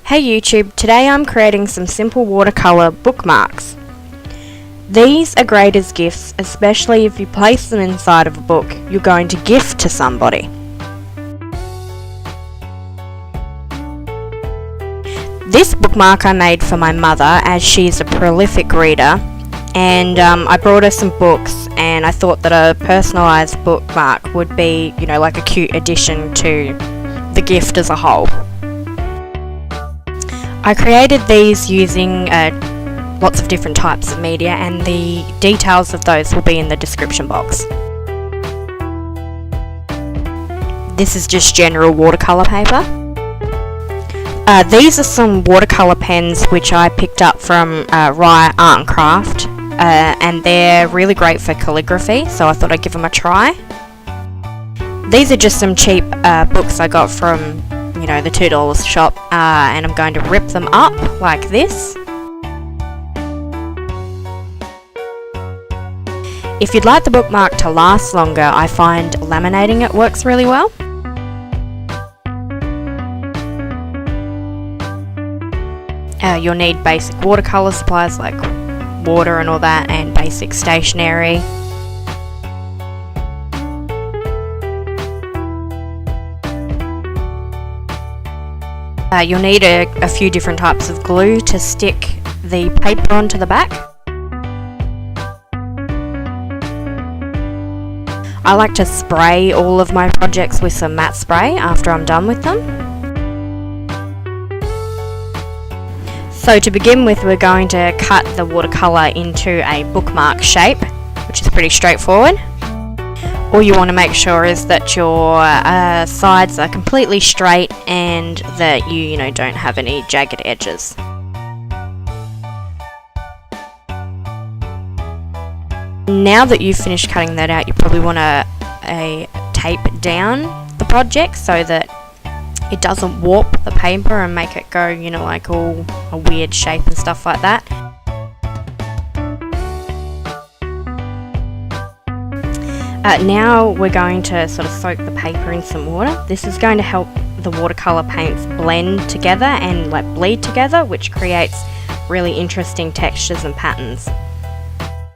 Hey YouTube, today I'm creating some simple watercolour bookmarks. These are great as gifts, especially if you place them inside of a book you're going to gift to somebody. This bookmark I made for my mother as she's a prolific reader, and I brought her some books and I thought that a personalised bookmark would be, like a cute addition to the gift as a whole. I created these using lots of different types of media, and the details of those will be in the description box. This is just general watercolour paper. These are some watercolour pens which I picked up from Rye Art and Craft, and they're really great for calligraphy, so I thought I'd give them a try. These are just some cheap books I got from the $2 shop, and I'm going to rip them up like this. If you'd like the bookmark to last longer, I find laminating it works really well. You'll need basic watercolour supplies like water and all that, and basic stationery. You'll need a few different types of glue to stick the paper onto the back. I like to spray all of my projects with some matte spray after I'm done with them. So to begin with, we're going to cut the watercolour into a bookmark shape, which is pretty straightforward. All you want to make sure is that your sides are completely straight and that you don't have any jagged edges. Now that you've finished cutting that out, you probably want to tape down the project so that it doesn't warp the paper and make it go, like all a weird shape and stuff like that. Now we're going to sort of soak the paper in some water. This is going to help the watercolour paints blend together and bleed together, which creates really interesting textures and patterns.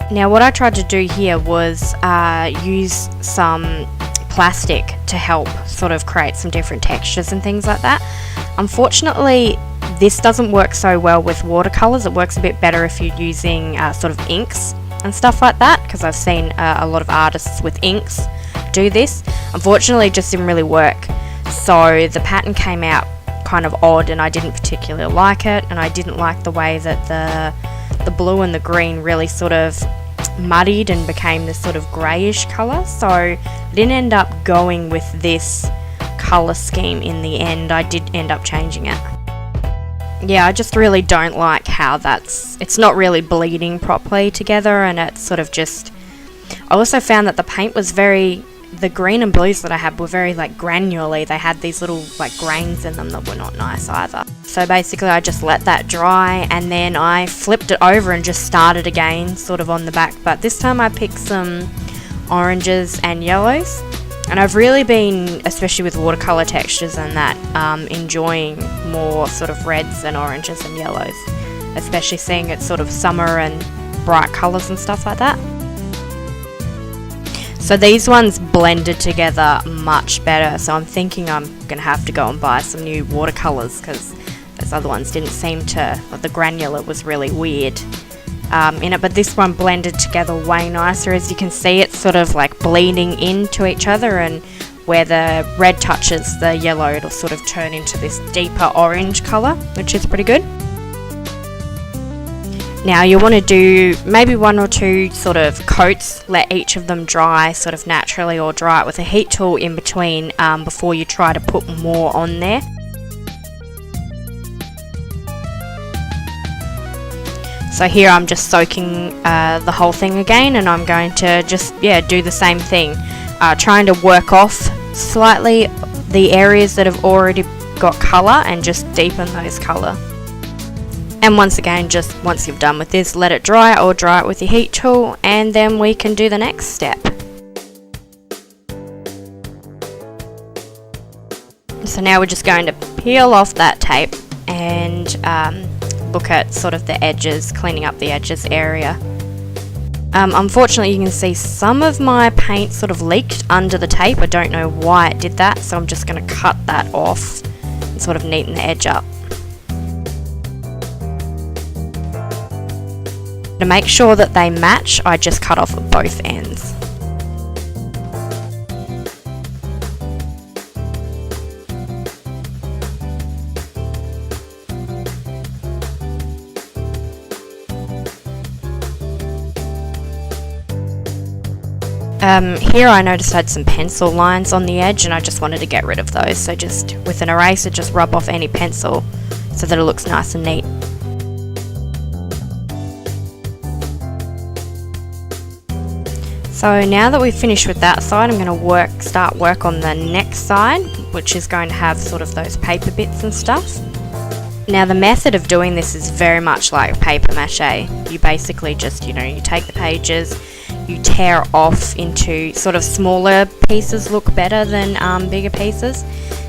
Now what I tried to do here was use some plastic to help sort of create some different textures and things like that. Unfortunately, this doesn't work so well with watercolours. It works a bit better if you're using sort of inks and stuff like that, because I've seen a lot of artists with inks do this. Unfortunately, it just didn't really work, so the pattern came out kind of odd and I didn't particularly like it, and I didn't like the way that the blue and the green really sort of muddied and became this sort of greyish colour, so I didn't end up going with this colour scheme in the end. I did end up changing it. Yeah, I just really don't like how it's not really bleeding properly together, and it's sort of just, I also found that the paint was the green and blues that I had were very granularly. They had these little grains in them that were not nice either. So basically I just let that dry, and then I flipped it over and just started again sort of on the back, but this time I picked some oranges and yellows. And I've really been, especially with watercolour textures and that, enjoying more sort of reds and oranges and yellows, especially seeing it sort of summer and bright colours and stuff like that. So these ones blended together much better, so I'm thinking I'm going to have to go and buy some new watercolours, because those other ones didn't seem to, the granular was really weird in it, but this one blended together way nicer. As you can see, it's sort of bleeding into each other, and where the red touches the yellow, it'll sort of turn into this deeper orange colour, which is pretty good. Now you want to do maybe 1 or 2 sort of coats, let each of them dry sort of naturally, or dry it with a heat tool in between before you try to put more on there. So here I'm just soaking the whole thing again, and I'm going to just do the same thing, trying to work off slightly the areas that have already got colour and just deepen those colour. And once again, just once you've done with this, let it dry, or dry it with your heat tool, and then we can do the next step. So now we're just going to peel off that tape and look at sort of the edges, cleaning up the edges area. Unfortunately, you can see some of my paint sort of leaked under the tape. I don't know why it did that, so I'm just going to cut that off and sort of neaten the edge up. To make sure that they match, I just cut off both ends. Here I noticed I had some pencil lines on the edge and I just wanted to get rid of those, so just with an eraser just rub off any pencil so that it looks nice and neat. So now that we've finished with that side, I'm going to start work on the next side, which is going to have sort of those paper bits and stuff. Now the method of doing this is very much like paper mache. You basically just, you take the pages, you tear off into sort of smaller pieces, look better than bigger pieces.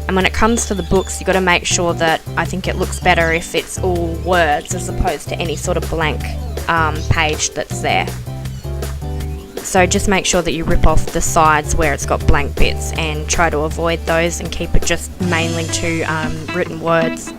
And when it comes to the books, you've got to make sure that, I think it looks better if it's all words as opposed to any sort of blank page that's there. So just make sure that you rip off the sides where it's got blank bits and try to avoid those and keep it just mainly to written words.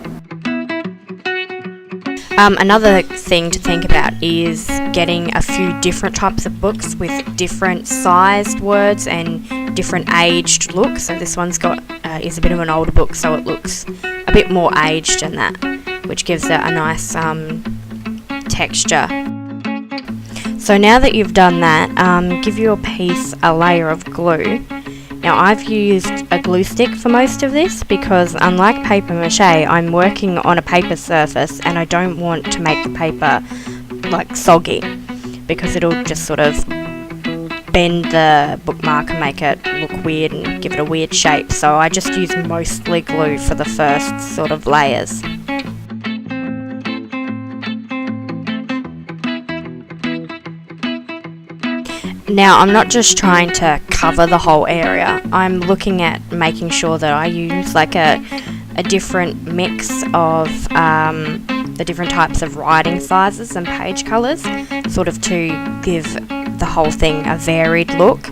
Another thing to think about is getting a few different types of books with different sized words and different aged looks. So this one's got is a bit of an older book, so it looks a bit more aged than that, which gives it a nice texture. So now that you've done that, give your piece a layer of glue. Now I've used a glue stick for most of this because, unlike paper mache, I'm working on a paper surface and I don't want to make the paper like soggy because it'll just sort of bend the bookmark and make it look weird and give it a weird shape. So I just use mostly glue for the first sort of layers. Now I'm not just trying to cover the whole area, I'm looking at making sure that I use like a different mix of the different types of writing sizes and page colours, sort of to give the whole thing a varied look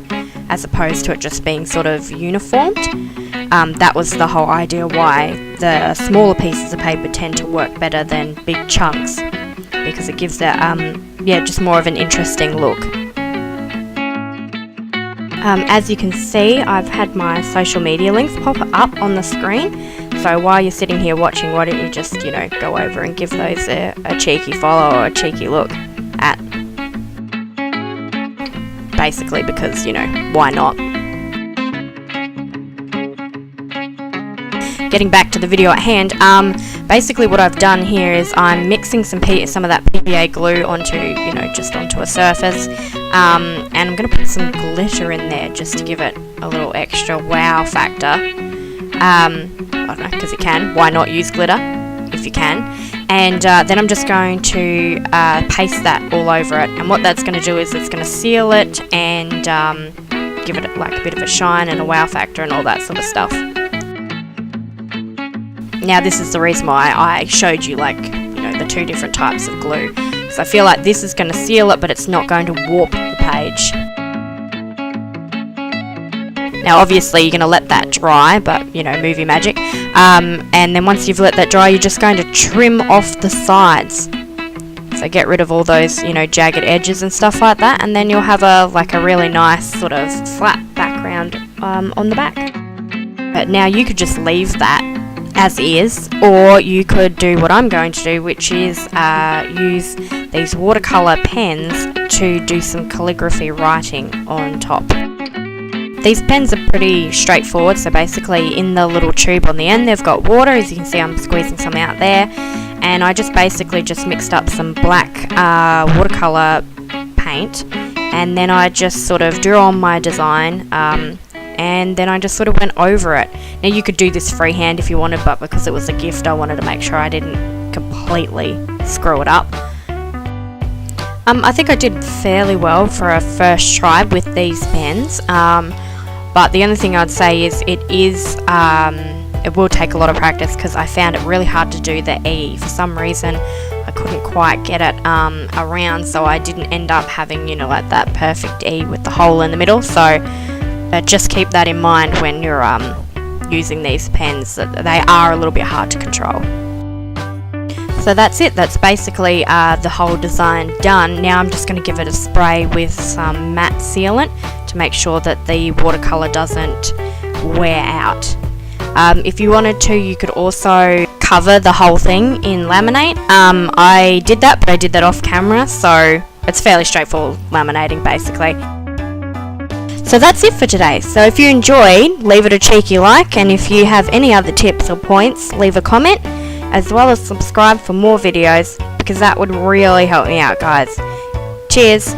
as opposed to it just being sort of uniformed. That was the whole idea why the smaller pieces of paper tend to work better than big chunks, because it gives it just more of an interesting look. As you can see, I've had my social media links pop up on the screen, so while you're sitting here watching, why don't you just, go over and give those a cheeky follow or a cheeky look at. Basically because, why not? Getting back to the video at hand, basically what I've done here is I'm mixing some of that PVA glue onto, just onto a surface, and I'm going to put some glitter in there just to give it a little extra wow factor. I don't know, because you can. Why not use glitter if you can? And then I'm just going to paste that all over it, and what that's going to do is it's going to seal it and give it like a bit of a shine and a wow factor and all that sort of stuff. Now this is the reason why I showed you the two different types of glue. So I feel like this is going to seal it, but it's not going to warp the page. Now obviously you're going to let that dry, but movie magic. And then once you've let that dry, you're just going to trim off the sides. So get rid of all those, jagged edges and stuff like that, and then you'll have a really nice sort of flat background on the back. But now you could just leave that as is, or you could do what I'm going to do, which is use these watercolour pens to do some calligraphy writing on top. These pens are pretty straightforward, so basically in the little tube on the end they've got water. As you can see, I'm squeezing some out there, and I just mixed up some black watercolour paint, and then I just sort of drew on my design, and then I just sort of went over it. Now you could do this freehand if you wanted, but because it was a gift I wanted to make sure I didn't completely screw it up. I think I did fairly well for a first try with these pens, but the only thing I'd say is it is it will take a lot of practice, because I found it really hard to do the E. For some reason I couldn't quite get it around, so I didn't end up having, you know, like that perfect E with the hole in the middle. So just keep that in mind when you're using these pens, that they are a little bit hard to control. So that's it, that's basically the whole design done. Now I'm just going to give it a spray with some matte sealant to make sure that the watercolour doesn't wear out. If you wanted to, you could also cover the whole thing in laminate. I did that, but I did that off camera, so it's fairly straightforward laminating basically. So that's it for today. So if you enjoyed, leave it a cheeky like, and if you have any other tips or points, leave a comment, as well as subscribe for more videos, because that would really help me out, guys. Cheers!